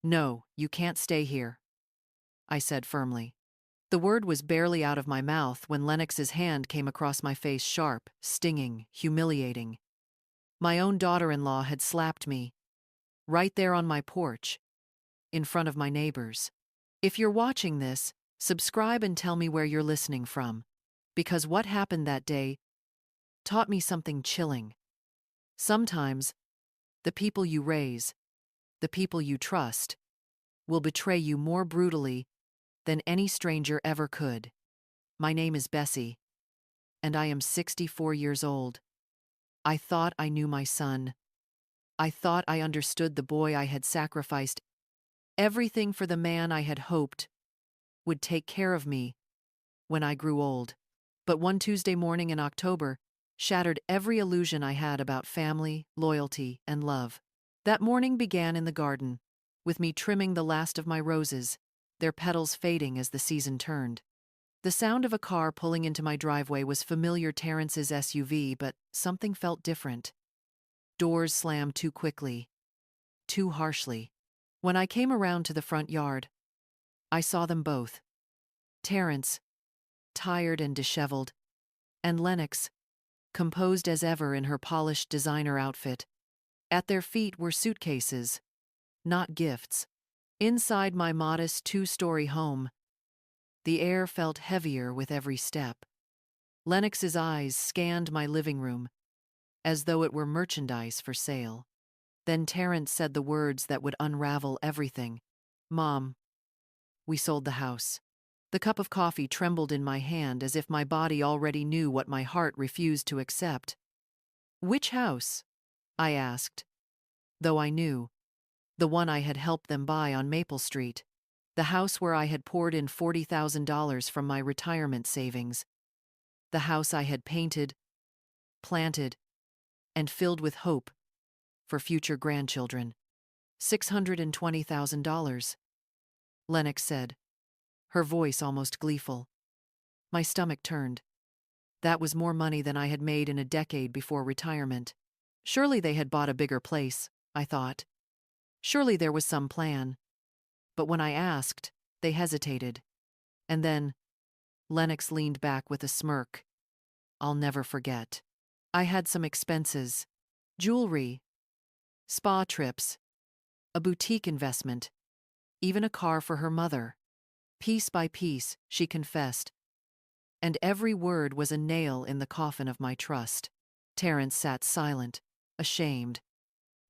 No, you can't stay here, I said firmly. The word was barely out of my mouth when Lennox's hand came across my face, sharp, stinging, humiliating. My own daughter-in-law had slapped me, right there on my porch, in front of my neighbors. If you're watching this, subscribe and tell me where you're listening from, because what happened that day taught me something chilling. Sometimes, the people you raise, the people you trust, will betray you more brutally than any stranger ever could. My name is Bessie, and I am 64 years old. I thought I knew my son. I thought I understood the boy I had sacrificed everything for, the man I had hoped would take care of me when I grew old. But one Tuesday morning in October shattered every illusion I had about family, loyalty, and love. That morning began in the garden, with me trimming the last of my roses, their petals fading as the season turned. The sound of a car pulling into my driveway was familiar, Terrence's SUV, but something felt different. Doors slammed too quickly, too harshly. When I came around to the front yard, I saw them both. Terrence, tired and disheveled, and Lennox, composed as ever in her polished designer outfit. At their feet were suitcases, not gifts. Inside my modest two-story home, the air felt heavier with every step. Lennox's eyes scanned my living room, as though it were merchandise for sale. Then Terrence said the words that would unravel everything. "Mom, we sold the house." The cup of coffee trembled in my hand as if my body already knew what my heart refused to accept. "Which house?" I asked, though I knew. The one I had helped them buy on Maple Street. The house where I had poured in $40,000 from my retirement savings. The house I had painted, planted, and filled with hope for future grandchildren. $620,000, Lennox said, her voice almost gleeful. My stomach turned. That was more money than I had made in a decade before retirement. Surely they had bought a bigger place, I thought. Surely there was some plan. But when I asked, they hesitated. And then, Lennox leaned back with a smirk. "I'll never forget. I had some expenses. Jewelry, spa trips, a boutique investment, even a car for her mother. Piece by piece, she confessed. And every word was a nail in the coffin of my trust." Terrence sat silent, ashamed,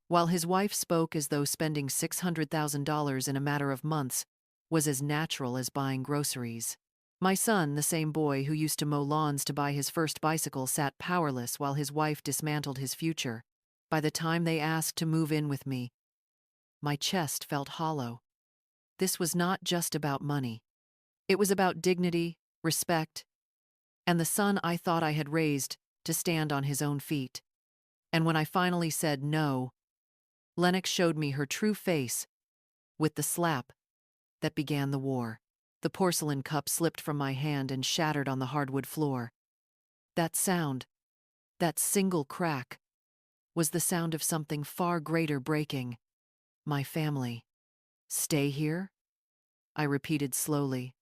while his wife spoke as though spending $600,000 in a matter of months was as natural as buying groceries. My son, the same boy who used to mow lawns to buy his first bicycle, sat powerless while his wife dismantled his future. By the time they asked to move in with me, my chest felt hollow. This was not just about money. It was about dignity, respect, and the son I thought I had raised to stand on his own feet. And when I finally said no, Lennox showed me her true face with the slap that began the war. The porcelain cup slipped from my hand and shattered on the hardwood floor. That sound, that single crack, was the sound of something far greater breaking. My family. "Stay here?" I repeated slowly,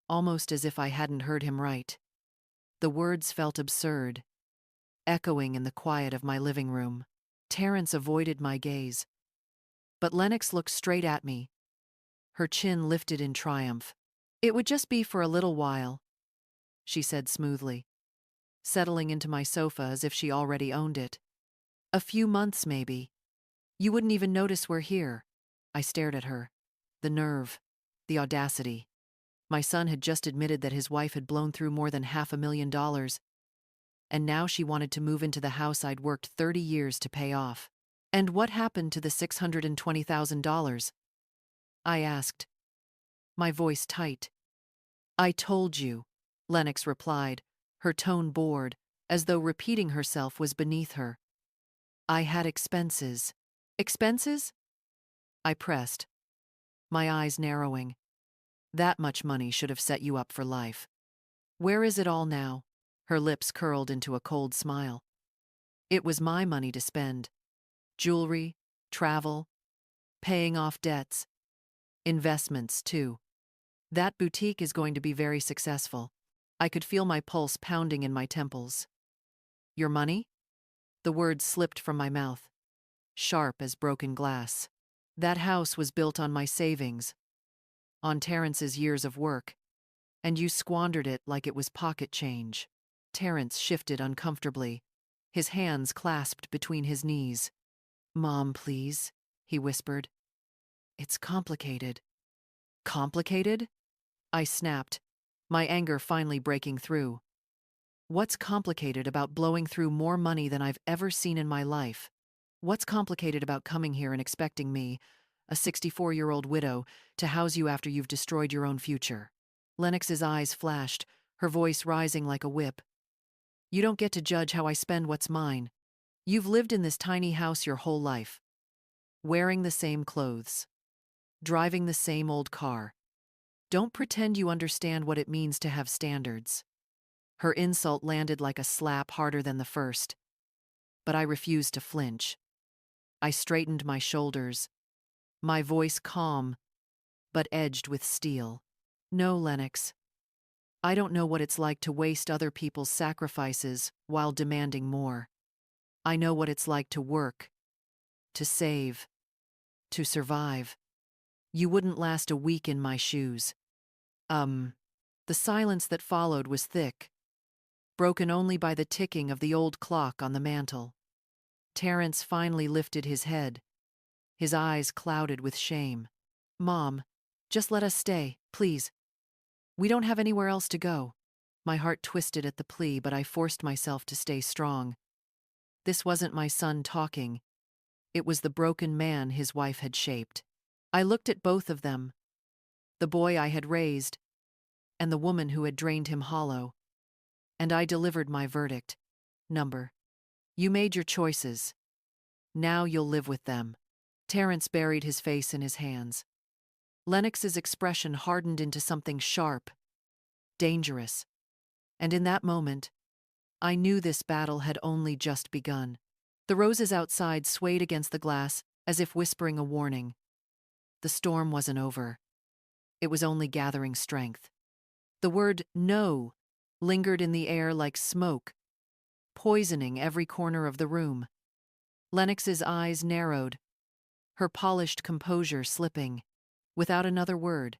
almost as if I hadn't heard him right. The words felt absurd, echoing in the quiet of my living room. Terrence avoided my gaze, but Lennox looked straight at me, her chin lifted in triumph. "It would just be for a little while," she said smoothly, settling into my sofa as if she already owned it. "A few months, maybe. You wouldn't even notice we're here." I stared at her. The nerve, the audacity. My son had just admitted that his wife had blown through more than $500,000, and now she wanted to move into the house I'd worked 30 years to pay off. "And what happened to the $620,000? I asked, my voice tight. "I told you," Lennox replied, her tone bored, as though repeating herself was beneath her. "I had expenses." "Expenses?" I pressed, my eyes narrowing. "That much money should have set you up for life. Where is it all now?" Her lips curled into a cold smile. "It was my money to spend. Jewelry, travel, paying off debts. Investments, too. That boutique is going to be very successful. I could feel my pulse pounding in my temples. Your money? The words slipped from my mouth, sharp as broken glass. That house was built on my savings, on Terrence's years of work, and you squandered it like it was pocket change. Terrence shifted uncomfortably, his hands clasped between his knees. Mom, please, he whispered. It's complicated. Complicated? I snapped, my anger finally breaking through. What's complicated about blowing through more money than I've ever seen in my life? What's complicated about coming here and expecting me, a 64-year-old widow, to house you after you've destroyed your own future? Lennox's eyes flashed, her voice rising like a whip. You don't get to judge how I spend what's mine. You've lived in this tiny house your whole life, wearing the same clothes, driving the same old car. Don't pretend you understand what it means to have standards. Her insult landed like a slap harder than the first, but I refused to flinch. I straightened my shoulders, my voice calm, but edged with steel. No, Lennox. I don't know what it's like to waste other people's sacrifices while demanding more. I know what it's like to work, to save, to survive. You wouldn't last a week in my shoes. The silence that followed was thick, broken only by the ticking of the old clock on the mantel. Terrence finally lifted his head, his eyes clouded with shame. Mom, just let us stay, please. We don't have anywhere else to go. My heart twisted at the plea, but I forced myself to stay strong. This wasn't my son talking. It was the broken man his wife had shaped. I looked at both of them, the boy I had raised, and the woman who had drained him hollow. And I delivered my verdict. Number. You made your choices. Now you'll live with them. Terrence buried his face in his hands. Lennox's expression hardened into something sharp, dangerous. And in that moment, I knew this battle had only just begun. The roses outside swayed against the glass as if whispering a warning. The storm wasn't over. It was only gathering strength. The word no lingered in the air like smoke, poisoning every corner of the room. Lennox's eyes narrowed, her polished composure slipping. Without another word,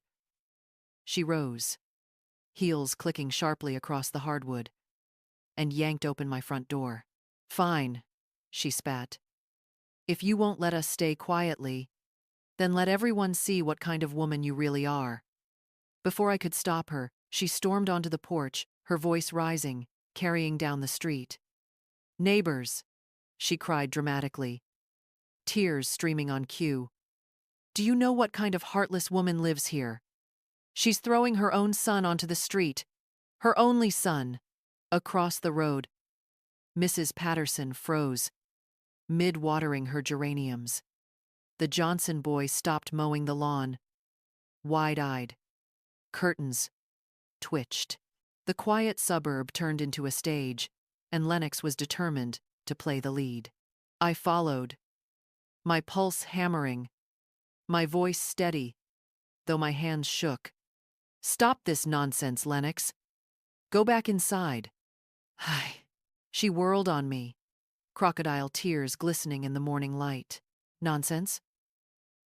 she rose, heels clicking sharply across the hardwood, and yanked open my front door. Fine, she spat. If you won't let us stay quietly, then let everyone see what kind of woman you really are. Before I could stop her, she stormed onto the porch, her voice rising, carrying down the street. Neighbors, she cried dramatically, tears streaming on cue. Do you know what kind of heartless woman lives here? She's throwing her own son onto the street, her only son. Across the road, Mrs. Patterson froze, mid-watering her geraniums. The Johnson boy stopped mowing the lawn, wide-eyed. Curtains twitched. The quiet suburb turned into a stage, and Lennox was determined to play the lead. I followed, my pulse hammering, my voice steady, though my hands shook. Stop this nonsense, Lennox. Go back inside. Hi. She whirled on me, crocodile tears glistening in the morning light. Nonsense?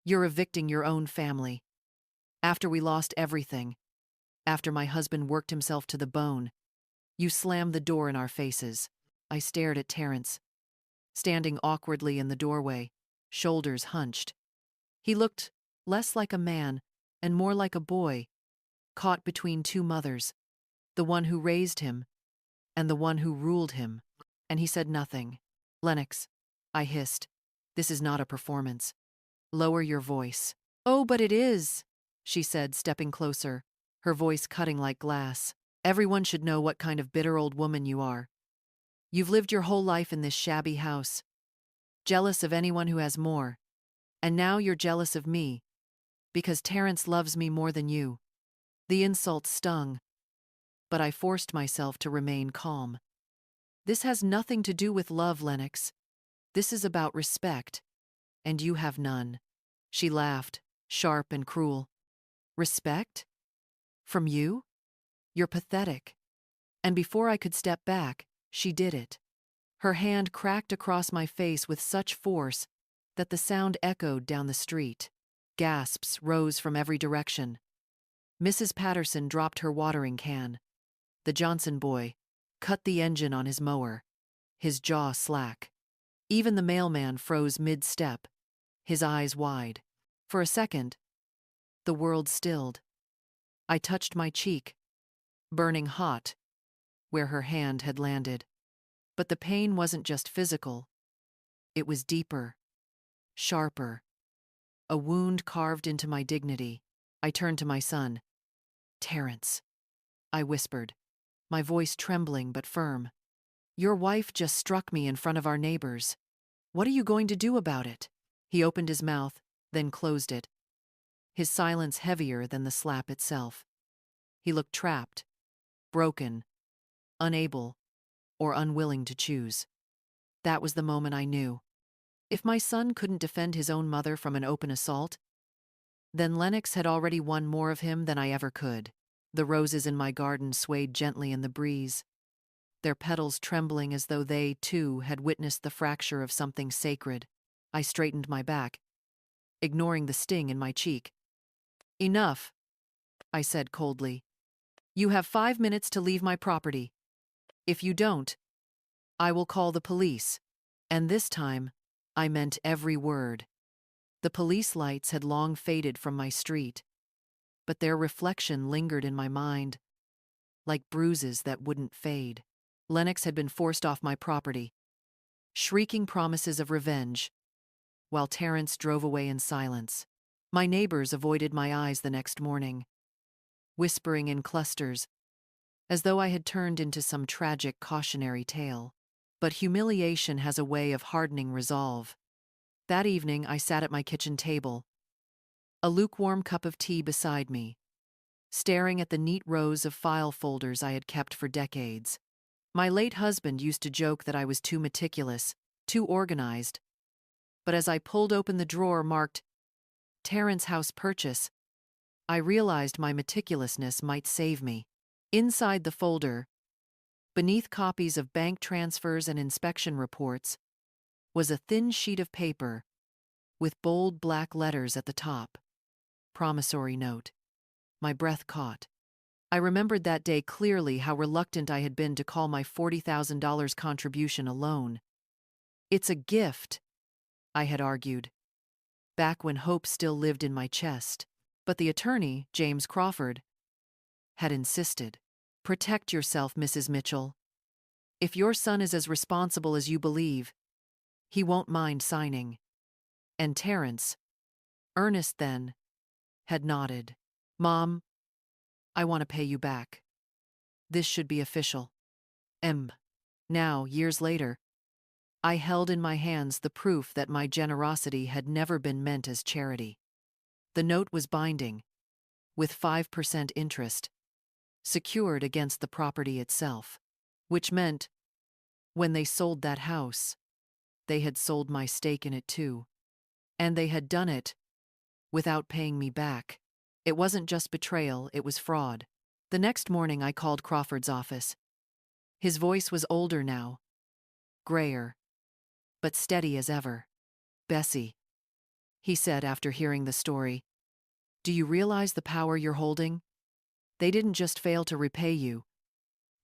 You're evicting your own family. After we lost everything, after my husband worked himself to the bone, you slammed the door in our faces. I stared at Terrence, standing awkwardly in the doorway, shoulders hunched. He looked less like a man and more like a boy, caught between two mothers, the one who raised him and the one who ruled him. And he said nothing. Lennox, I hissed, this is not a performance. Lower your voice. Oh, but it is, she said, stepping closer, her voice cutting like glass. Everyone should know what kind of bitter old woman you are. You've lived your whole life in this shabby house, jealous of anyone who has more. And now you're jealous of me, because Terrence loves me more than you. The insult stung, but I forced myself to remain calm. This has nothing to do with love, Lennox. This is about respect, and you have none. She laughed, sharp and cruel. Respect? From you? You're pathetic. And before I could step back, she did it. Her hand cracked across my face with such force that the sound echoed down the street. Gasps rose from every direction. Mrs. Patterson dropped her watering can. The Johnson boy cut the engine on his mower, his jaw slack. Even the mailman froze mid-step, his eyes wide. For a second, the world stilled. I touched my cheek, burning hot, where her hand had landed. But the pain wasn't just physical. It was deeper, sharper. A wound carved into my dignity. I turned to my son. "Terrence," I whispered, my voice trembling but firm. "Your wife just struck me in front of our neighbors. What are you going to do about it?" He opened his mouth, then closed it, his silence heavier than the slap itself. He looked trapped, broken, unable, or unwilling to choose. That was the moment I knew. If my son couldn't defend his own mother from an open assault, then Lennox had already won more of him than I ever could. The roses in my garden swayed gently in the breeze, their petals trembling as though they, too, had witnessed the fracture of something sacred. I straightened my back, ignoring the sting in my cheek. "Enough," I said coldly. "You have 5 minutes to leave my property. If you don't, I will call the police." And this time, I meant every word. The police lights had long faded from my street, but their reflection lingered in my mind, like bruises that wouldn't fade. Lennox had been forced off my property, shrieking promises of revenge, while Terrence drove away in silence. My neighbors avoided my eyes the next morning, whispering in clusters, as though I had turned into some tragic cautionary tale. But humiliation has a way of hardening resolve. That evening, I sat at my kitchen table, a lukewarm cup of tea beside me, staring at the neat rows of file folders I had kept for decades. My late husband used to joke that I was too meticulous, too organized. But as I pulled open the drawer marked Terrence House Purchase, I realized my meticulousness might save me. Inside the folder, beneath copies of bank transfers and inspection reports, was a thin sheet of paper with bold black letters at the top. Promissory note. My breath caught. I remembered that day clearly how reluctant I had been to call my $40,000 contribution a loan. "It's a gift," I had argued, back when hope still lived in my chest. But the attorney, James Crawford, had insisted. "Protect yourself, Mrs. Mitchell. If your son is as responsible as you believe, he won't mind signing." And Terrence, earnest then, had nodded. "Mom, I want to pay you back. This should be official." Now, years later, I held in my hands the proof that my generosity had never been meant as charity. The note was binding, with 5% interest, secured against the property itself, which meant, when they sold that house, they had sold my stake in it too. And they had done it without paying me back. It wasn't just betrayal, it was fraud. The next morning I called Crawford's office. His voice was older now, grayer, but steady as ever. "Bessie," he said after hearing the story, "do you realize the power you're holding? They didn't just fail to repay you.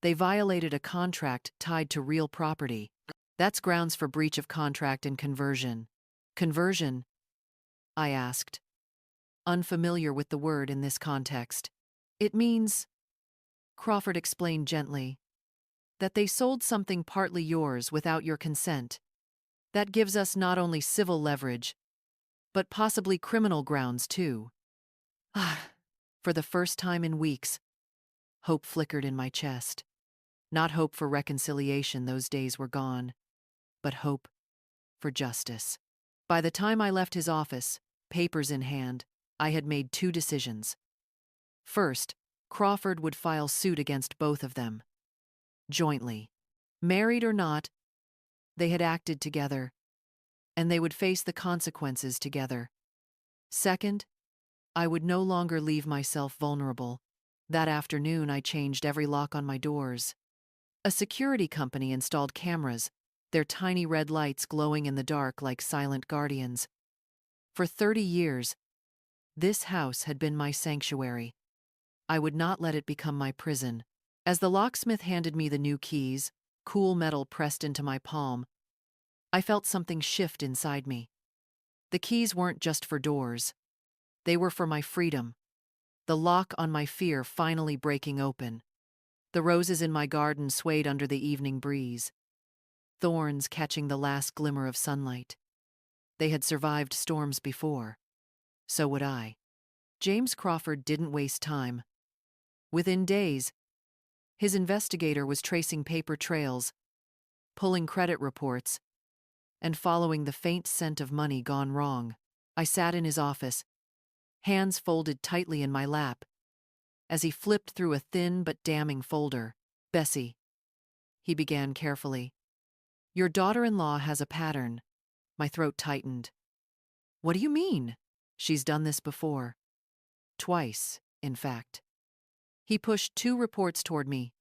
They violated a contract tied to real property. That's grounds for breach of contract and conversion." "Conversion?" I asked, unfamiliar with the word in this context. "It means," Crawford explained gently, "that they sold something partly yours without your consent. That gives us not only civil leverage, but possibly criminal grounds too." For the first time in weeks, hope flickered in my chest. Not hope for reconciliation, those days were gone, but hope for justice. By the time I left his office, papers in hand, I had made 2 decisions. First, Crawford would file suit against both of them, jointly. Married or not, they had acted together, and they would face the consequences together. Second, I would no longer leave myself vulnerable. That afternoon, I changed every lock on my doors. A security company installed cameras, their tiny red lights glowing in the dark like silent guardians. For 30 years, this house had been my sanctuary. I would not let it become my prison. As the locksmith handed me the new keys, cool metal pressed into my palm, I felt something shift inside me. The keys weren't just for doors. They were for my freedom. The lock on my fear finally breaking open. The roses in my garden swayed under the evening breeze, thorns catching the last glimmer of sunlight. They had survived storms before. So would I. James Crawford didn't waste time. Within days, his investigator was tracing paper trails, pulling credit reports, and following the faint scent of money gone wrong. I sat in his office, hands folded tightly in my lap, as he flipped through a thin but damning folder. "Bessie," he began carefully, "your daughter-in-law has a pattern." My throat tightened. "What do you mean?" "She's done this before. Twice, in fact." He pushed 2 reports toward me,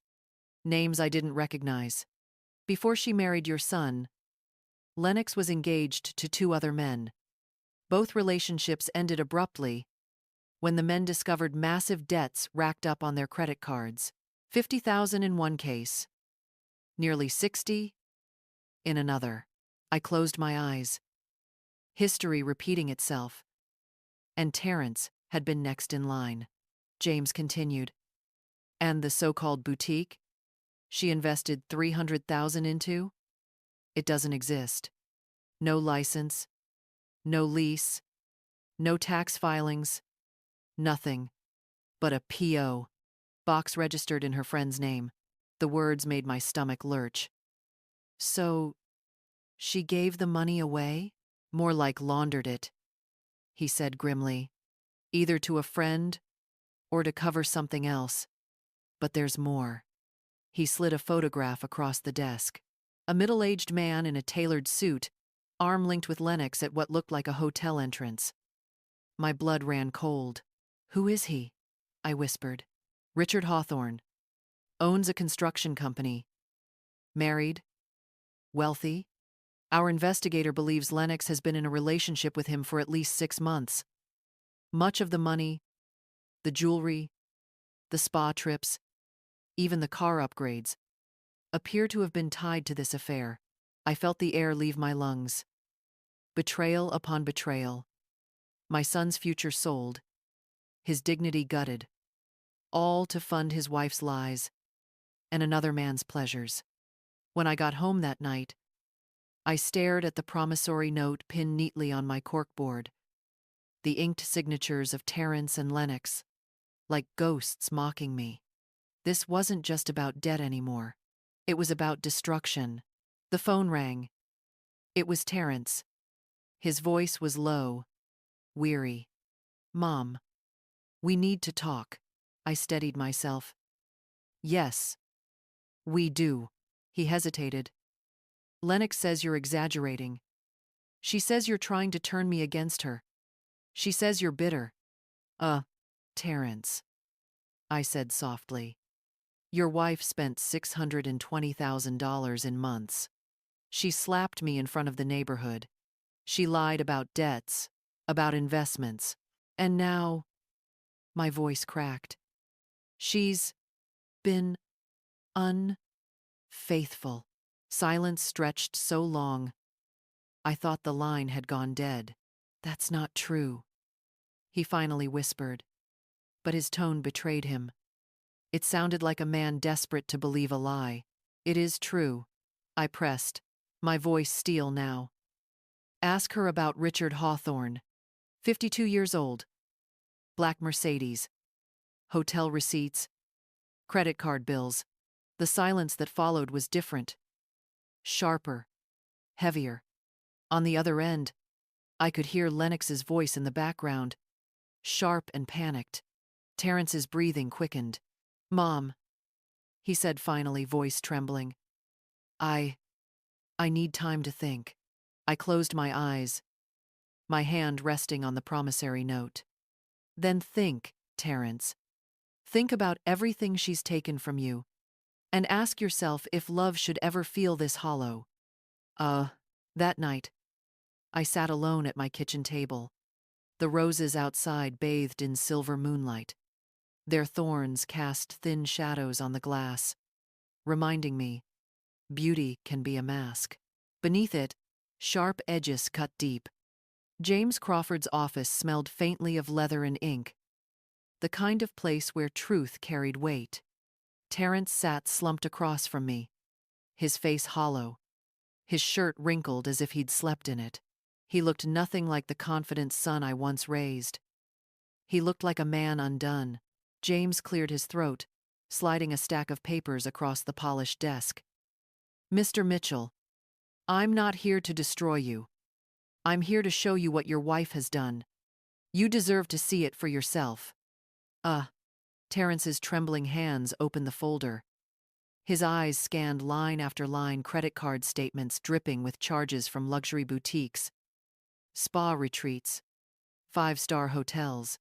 names I didn't recognize. "Before she married your son, Lennox was engaged to 2 other men. Both relationships ended abruptly when the men discovered massive debts racked up on their credit cards. 50,000 in one case, nearly 60 in another." I closed my eyes. History repeating itself. And Terrence had been next in line. James continued. "And the so-called boutique she invested 300,000 into? It doesn't exist. No license, no lease, no tax filings, nothing but a P.O. box registered in her friend's name." The words made my stomach lurch. "So, she gave the money away?" "More like laundered it," he said grimly. "Either to a friend or to cover something else. But there's more." He slid a photograph across the desk. A middle-aged man in a tailored suit, arm linked with Lennox at what looked like a hotel entrance. My blood ran cold. "Who is he?" I whispered. "Richard Hawthorne. Owns a construction company. Married. Wealthy. Our investigator believes Lennox has been in a relationship with him for at least 6 months. Much of the money, the jewelry, the spa trips, even the car upgrades, appear to have been tied to this affair." I felt the air leave my lungs. Betrayal upon betrayal. My son's future sold, his dignity gutted, all to fund his wife's lies and another man's pleasures. When I got home that night, I stared at the promissory note pinned neatly on my corkboard, the inked signatures of Terrence and Lennox, like ghosts mocking me. This wasn't just about debt anymore. It was about destruction. The phone rang. It was Terrence. His voice was low, weary. "Mom, we need to talk." I steadied myself. "Yes, we do." He hesitated. "Lennox says you're exaggerating. She says you're trying to turn me against her. She says you're bitter." Terrence," I said softly. "Your wife spent $620,000 in months. She slapped me in front of the neighborhood. She lied about debts, about investments. And now," my voice cracked, "she's been unfaithful." Silence stretched so long, I thought the line had gone dead. "That's not true," he finally whispered, but his tone betrayed him. It sounded like a man desperate to believe a lie. "It is true," I pressed, my voice steel now. "Ask her about Richard Hawthorne. 52 years old. Black Mercedes. Hotel receipts. Credit card bills." The silence that followed was different. Sharper. Heavier. On the other end, I could hear Lennox's voice in the background, sharp and panicked. Terrence's breathing quickened. "Mom," he said finally, voice trembling. I need time to think." I closed my eyes, my hand resting on the promissory note. Then think, Terrence. Think about everything she's taken from you. And ask yourself if love should ever feel this hollow. That night, I sat alone at my kitchen table. The roses outside bathed in silver moonlight. Their thorns cast thin shadows on the glass, reminding me, beauty can be a mask. Beneath it, sharp edges cut deep. James Crawford's office smelled faintly of leather and ink, the kind of place where truth carried weight. Terrence sat slumped across from me, his face hollow, his shirt wrinkled as if he'd slept in it. He looked nothing like the confident son I once raised. He looked like a man undone. James cleared his throat, sliding a stack of papers across the polished desk. Mr. Mitchell, I'm not here to destroy you. I'm here to show you what your wife has done. You deserve to see it for yourself. Terrence's trembling hands opened the folder. His eyes scanned line after line credit card statements dripping with charges from luxury boutiques, spa retreats, five-star hotels,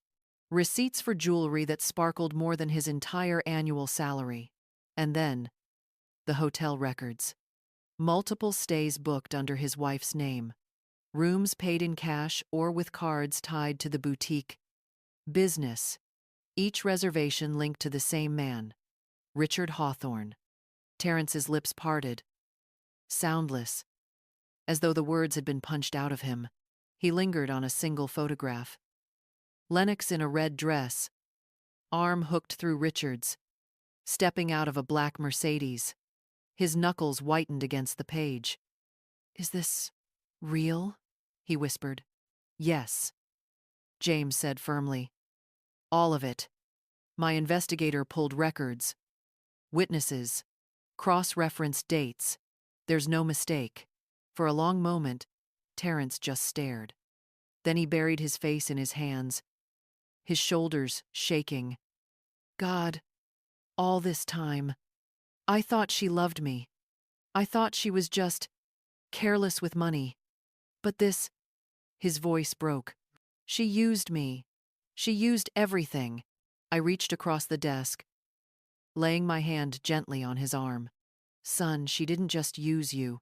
receipts for jewelry that sparkled more than his entire annual salary. And then, the hotel records. Multiple stays booked under his wife's name. Rooms paid in cash or with cards tied to the boutique. Business. Each reservation linked to the same man, Richard Hawthorne. Terrence's lips parted, soundless, as though the words had been punched out of him. He lingered on a single photograph. Lennox in a red dress, arm hooked through Richard's, stepping out of a black Mercedes. His knuckles whitened against the page. Is this real? He whispered. Yes, James said firmly. All of it. My investigator pulled records, witnesses, cross-referenced dates. There's no mistake. For a long moment, Terrence just stared. Then he buried his face in his hands, his shoulders shaking. God, all this time, I thought she loved me. I thought she was just careless with money. But this, his voice broke. She used me. She used everything. I reached across the desk, laying my hand gently on his arm. Son, she didn't just use you.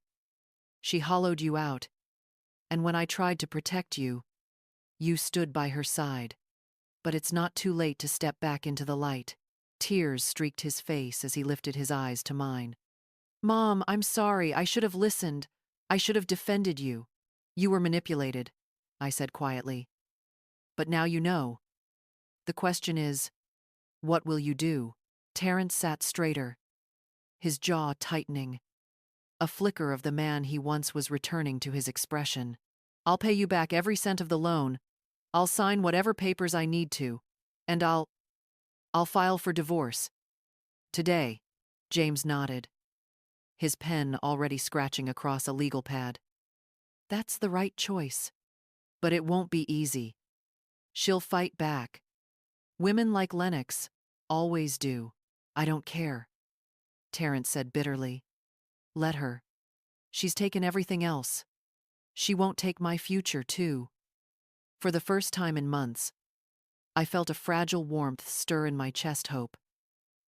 She hollowed you out. And when I tried to protect you, you stood by her side. But it's not too late to step back into the light. Tears streaked his face as he lifted his eyes to mine. Mom, I'm sorry. I should have listened. I should have defended you. You were manipulated, I said quietly. But now you know. The question is, what will you do? Terrence sat straighter, his jaw tightening, a flicker of the man he once was returning to his expression. I'll pay you back every cent of the loan. I'll sign whatever papers I need to. And I'll file for divorce. Today, James nodded, his pen already scratching across a legal pad. That's the right choice. But it won't be easy. She'll fight back. Women like Lennox always do. I don't care, Terrence said bitterly. Let her. She's taken everything else. She won't take my future, too. For the first time in months, I felt a fragile warmth stir in my chest. Hope.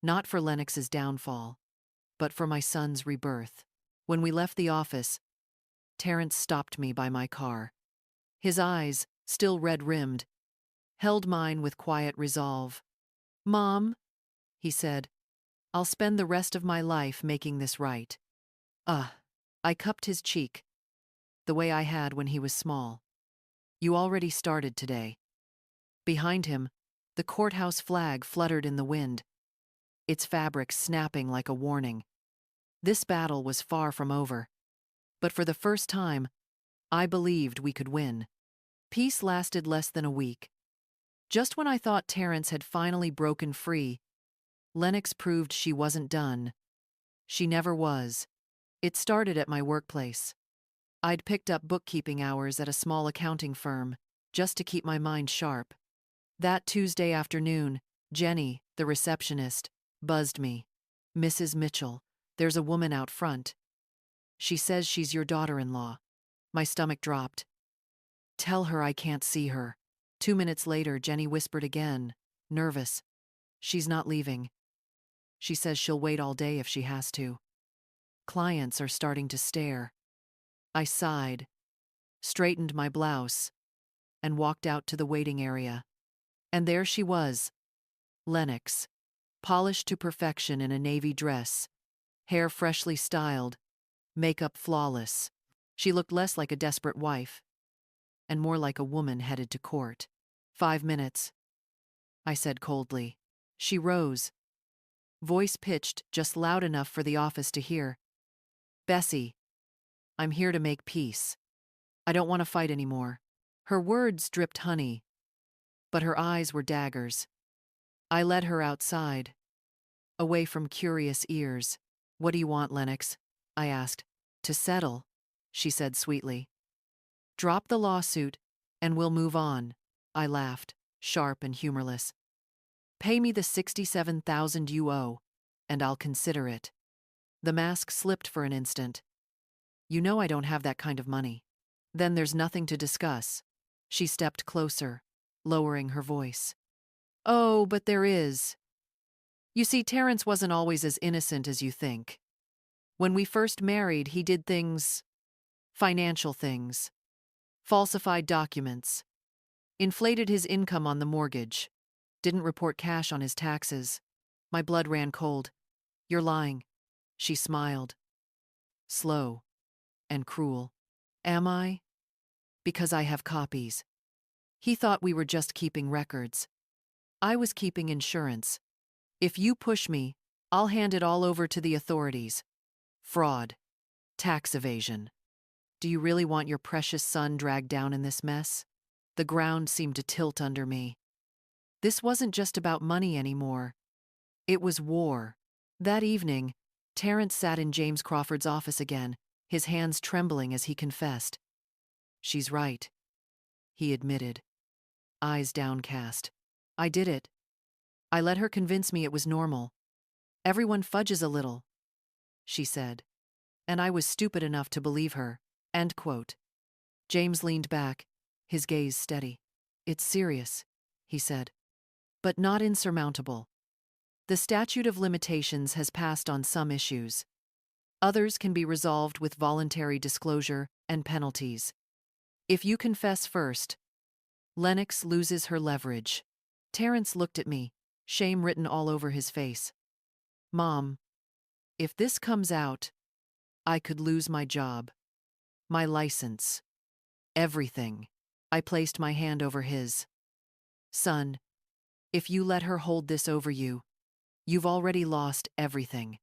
Not for Lennox's downfall, but for my son's rebirth. When we left the office, Terrence stopped me by my car. His eyes, still red-rimmed, held mine with quiet resolve. Mom, he said, I'll spend the rest of my life making this right. I cupped his cheek, the way I had when he was small. You already started today. Behind him, the courthouse flag fluttered in the wind, its fabric snapping like a warning. This battle was far from over. But for the first time, I believed we could win. Peace lasted less than a week. Just when I thought Terrence had finally broken free, Lennox proved she wasn't done. She never was. It started at my workplace. I'd picked up bookkeeping hours at a small accounting firm, just to keep my mind sharp. That Tuesday afternoon, Jenny, the receptionist, buzzed me. Mrs. Mitchell, there's a woman out front. She says she's your daughter-in-law. My stomach dropped. Tell her I can't see her. 2 minutes later, Jenny whispered again, nervous. She's not leaving. She says she'll wait all day if she has to. Clients are starting to stare. I sighed, straightened my blouse, and walked out to the waiting area. And there she was, Lennox, polished to perfection in a navy dress, hair freshly styled, makeup flawless. She looked less like a desperate wife, and more like a woman headed to court. 5 minutes, I said coldly. She rose, voice pitched just loud enough for the office to hear. Bessie, I'm here to make peace. I don't want to fight anymore. Her words dripped honey, but her eyes were daggers. I led her outside, away from curious ears. What do you want, Lennox? I asked. To settle, she said sweetly. Drop the lawsuit, and we'll move on. I laughed, sharp and humorless. Pay me the $67,000 you owe, and I'll consider it. The mask slipped for an instant. You know I don't have that kind of money. Then there's nothing to discuss. She stepped closer, lowering her voice. Oh, but there is. You see, Terrence wasn't always as innocent as you think. When we first married, he did things, financial things, falsified documents, inflated his income on the mortgage, didn't report cash on his taxes. My blood ran cold. You're lying. She smiled. Slow and cruel. Am I? Because I have copies. He thought we were just keeping records. I was keeping insurance. If you push me, I'll hand it all over to the authorities. Fraud. Tax evasion. Do you really want your precious son dragged down in this mess? The ground seemed to tilt under me. This wasn't just about money anymore. It was war. That evening, Terrence sat in James Crawford's office again, his hands trembling as he confessed. She's right, he admitted, eyes downcast. I did it. I let her convince me it was normal. Everyone fudges a little, she said. And I was stupid enough to believe her. End quote. James leaned back, his gaze steady. It's serious, he said, but not insurmountable. The statute of limitations has passed on some issues. Others can be resolved with voluntary disclosure and penalties. If you confess first, Lennox loses her leverage. Terrence looked at me, shame written all over his face. Mom, if this comes out, I could lose my job, my license, everything. I placed my hand over his. Son, if you let her hold this over you, you've already lost everything.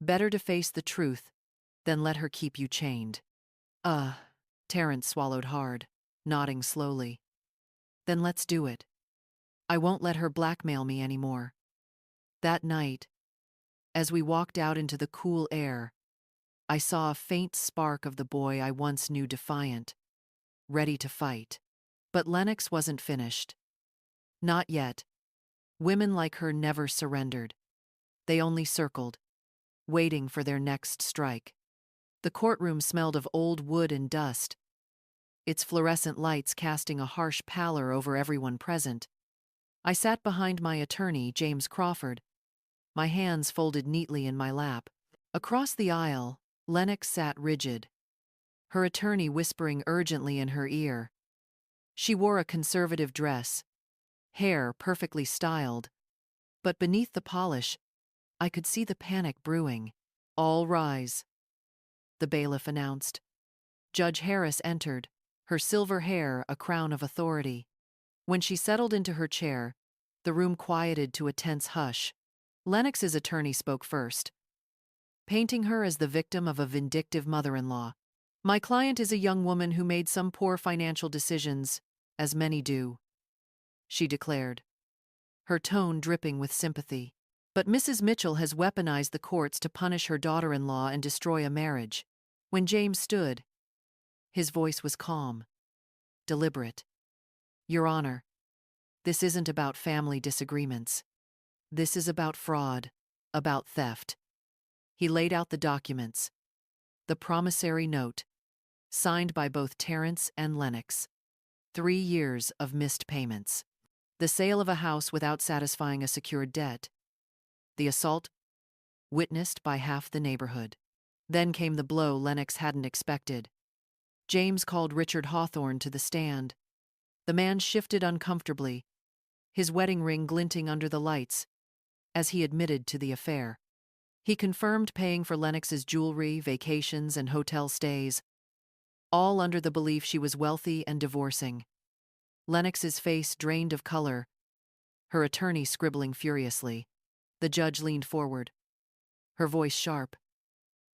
Better to face the truth than let her keep you chained. Terrence swallowed hard, nodding slowly. Then let's do it. I won't let her blackmail me anymore. That night, as we walked out into the cool air, I saw a faint spark of the boy I once knew defiant, ready to fight. But Lennox wasn't finished. Not yet. Women like her never surrendered. They only circled, waiting for their next strike. The courtroom smelled of old wood and dust, its fluorescent lights casting a harsh pallor over everyone present. I sat behind my attorney, James Crawford, my hands folded neatly in my lap. Across the aisle, Lennox sat rigid, her attorney whispering urgently in her ear. She wore a conservative dress, hair perfectly styled, but beneath the polish, I could see the panic brewing. All rise, the bailiff announced. Judge Harris entered, her silver hair a crown of authority. When she settled into her chair, the room quieted to a tense hush. Lennox's attorney spoke first, painting her as the victim of a vindictive mother-in-law. My client is a young woman who made some poor financial decisions, as many do, she declared, her tone dripping with sympathy. But Mrs. Mitchell has weaponized the courts to punish her daughter-in-law and destroy a marriage. When James stood, his voice was calm, deliberate. Your Honor, this isn't about family disagreements. This is about fraud, about theft. He laid out the documents, the promissory note, signed by both Terrence and Lennox. 3 years of missed payments. The sale of a house without satisfying a secured debt. The assault witnessed by half the neighborhood. Then came the blow Lennox hadn't expected. James called Richard Hawthorne to the stand. The man shifted uncomfortably, his wedding ring glinting under the lights, as he admitted to the affair. He confirmed paying for Lennox's jewelry, vacations, and hotel stays, all under the belief she was wealthy and divorcing. Lennox's face drained of color, her attorney scribbling furiously. The judge leaned forward, her voice sharp.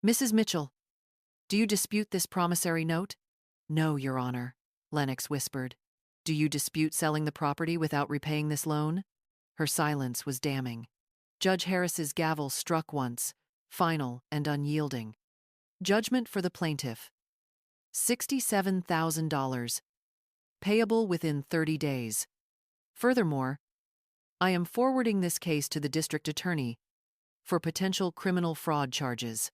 "Mrs. Mitchell, do you dispute this promissory note?" "No, Your Honor," Lennox whispered. "Do you dispute selling the property without repaying this loan?" Her silence was damning. Judge Harris's gavel struck once, final and unyielding. Judgment for the plaintiff. $67,000. Payable within 30 days. Furthermore, I am forwarding this case to the district attorney for potential criminal fraud charges.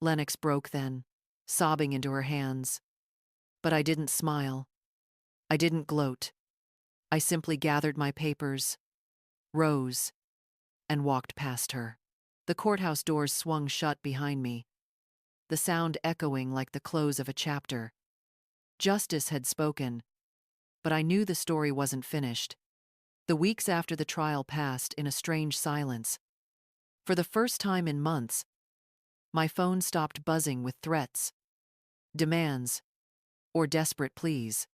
Lennox broke then, sobbing into her hands. But I didn't smile. I didn't gloat. I simply gathered my papers, rose, and walked past her. The courthouse doors swung shut behind me, the sound echoing like the close of a chapter. Justice had spoken, but I knew the story wasn't finished. The weeks after the trial passed in a strange silence. For the first time in months, my phone stopped buzzing with threats, demands, or desperate pleas.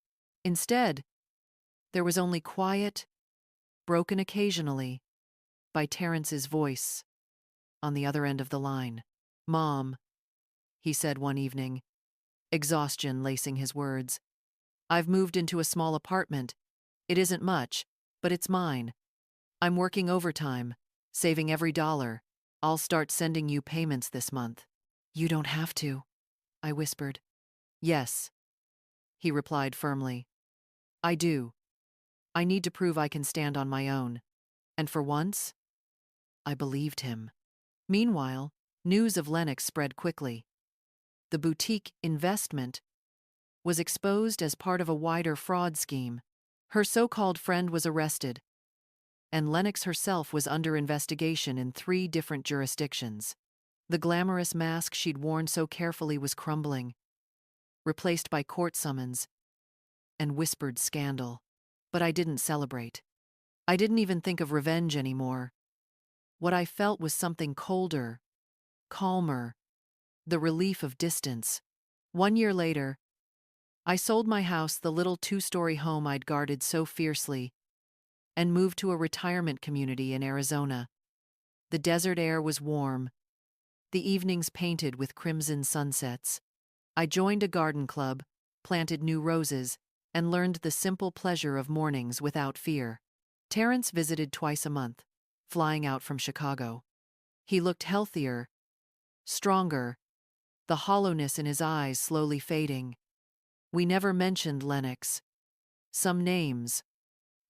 Instead, there was only quiet, broken occasionally, by Terrence's voice on the other end of the line. "Mom," he said one evening, exhaustion lacing his words. "I've moved into a small apartment. It isn't much, but it's mine. I'm working overtime, saving every dollar. I'll start sending you payments this month." "You don't have to," I whispered. "Yes," he replied firmly. "I do. I need to prove I can stand on my own." And for once, I believed him. Meanwhile, news of Lennox spread quickly. The boutique investment was exposed as part of a wider fraud scheme. Her so-called friend was arrested, and Lennox herself was under investigation in 3 different jurisdictions. The glamorous mask she'd worn so carefully was crumbling, replaced by court summons and whispered scandal. But I didn't celebrate. I didn't even think of revenge anymore. What I felt was something colder, calmer, the relief of distance. 1 year later, I sold my house, the little 2-story home I'd guarded so fiercely, and moved to a retirement community in Arizona. The desert air was warm, the evenings painted with crimson sunsets. I joined a garden club, planted new roses, and learned the simple pleasure of mornings without fear. Terrence visited twice a month, flying out from Chicago. He looked healthier, stronger, the hollowness in his eyes slowly fading. We never mentioned Lennox. Some names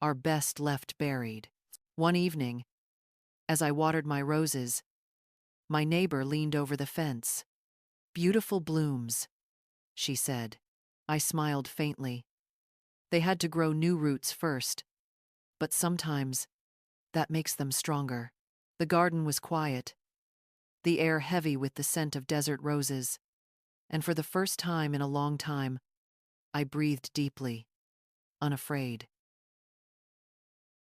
are best left buried. One evening, as I watered my roses, my neighbor leaned over the fence. "Beautiful blooms," she said. I smiled faintly. They had to grow new roots first, but sometimes that makes them stronger. The garden was quiet, the air heavy with the scent of desert roses, and for the first time in a long time, I breathed deeply, unafraid.